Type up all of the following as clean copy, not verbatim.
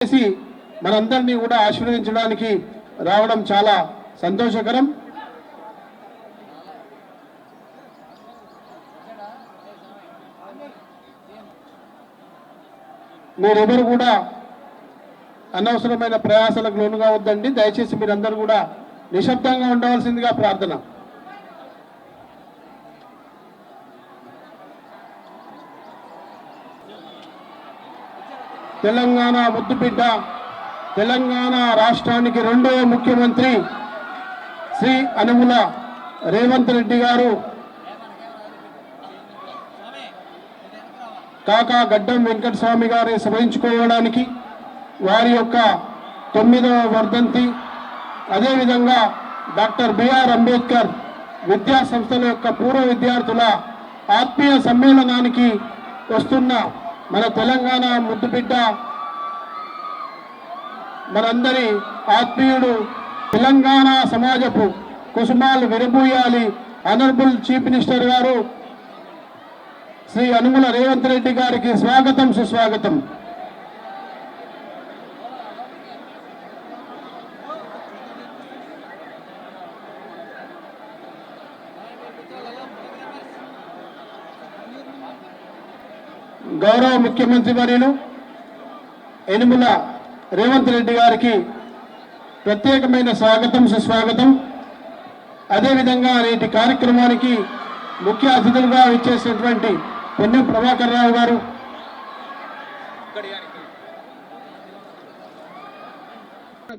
చేసి మనందరినీ కూడా ఆశీర్వదించడానికి రావడం చాలా సంతోషకరం. మీరెవరు కూడా అనవసరమైన ప్రయాసాలకు లోను కావద్దండి. దయచేసి మీరందరూ కూడా నిశ్శబ్దంగా ఉండవలసిందిగా ప్రార్థన. తెలంగాణ ముద్దుబిడ్డ, తెలంగాణ రాష్ట్రానికి రెండవ ముఖ్యమంత్రి శ్రీ యనుమల రేవంత్ రెడ్డి గారు కాకా గడ్డం వెంకటస్వామి గారిని స్మరించుకోవడానికి వారి యొక్క 9వ వర్ధంతి, అదేవిధంగా డాక్టర్ బిఆర్ అంబేద్కర్ విద్యా సంస్థల యొక్క పూర్వ విద్యార్థుల ఆత్మీయ సమ్మేళనానికి వస్తున్న మన తెలంగాణ ముద్దుబిడ్డ, మనందరి ఆత్మీయుడు, తెలంగాణ సమాజపు కుసుమాలు విరబూయాలి ఆనరబుల్ చీఫ్ మినిస్టర్ గారు శ్రీ యనుమల రేవంత్ రెడ్డి గారికి స్వాగతం, సుస్వాగతం. గౌరవ ముఖ్యమంత్రి వర్యులు యనుమల రేవంత్ రెడ్డి గారికి ప్రత్యేకమైన స్వాగతం, సుస్వాగతం. అదేవిధంగా నేటి కార్యక్రమానికి ముఖ్య అతిథులుగా ఇచ్చేసినటువంటి పొన్నం ప్రభాకర్ రావు గారు,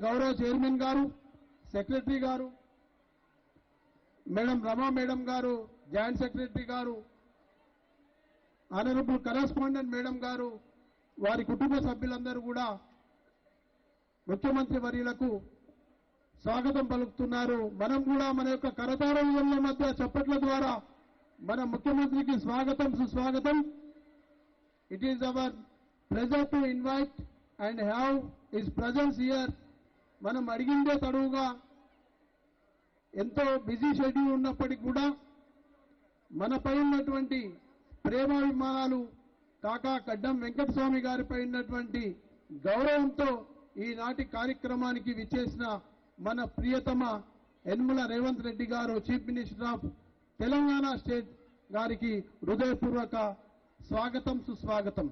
గౌరవ చైర్మన్ గారు, సెక్రటరీ గారు, మేడం రమా మేడం గారు, జాయింట్ సెక్రటరీ గారు, ఆనరబుల్ కరెస్పాండెంట్ మేడం గారు, వారి కుటుంబ సభ్యులందరూ కూడా ముఖ్యమంత్రి వర్యులకు స్వాగతం పలుకుతున్నారు. మనం కూడా మన యొక్క కరతాళముల మధ్య చప్పట్ల ద్వారా మన ముఖ్యమంత్రికి స్వాగతం, సుస్వాగతం. It is our pleasure to invite and have his presence here. మనం అడిగిందే తడువుగా ఎంతో బిజీ షెడ్యూల్ ఉన్నప్పటికీ కూడా మనపై ఉన్నటువంటి ప్రేమాభిమానాలు, కాకా గడ్డం వెంకటస్వామి గారిపై ఉన్నటువంటి గౌరవంతో ఈనాటి కార్యక్రమానికి విచ్చేసిన మన ప్రియతమ యనుమల రేవంత్ రెడ్డి గారు, chief minister of Telangana state గారికి హృదయపూర్వక స్వాగతం, సుస్వాగతం.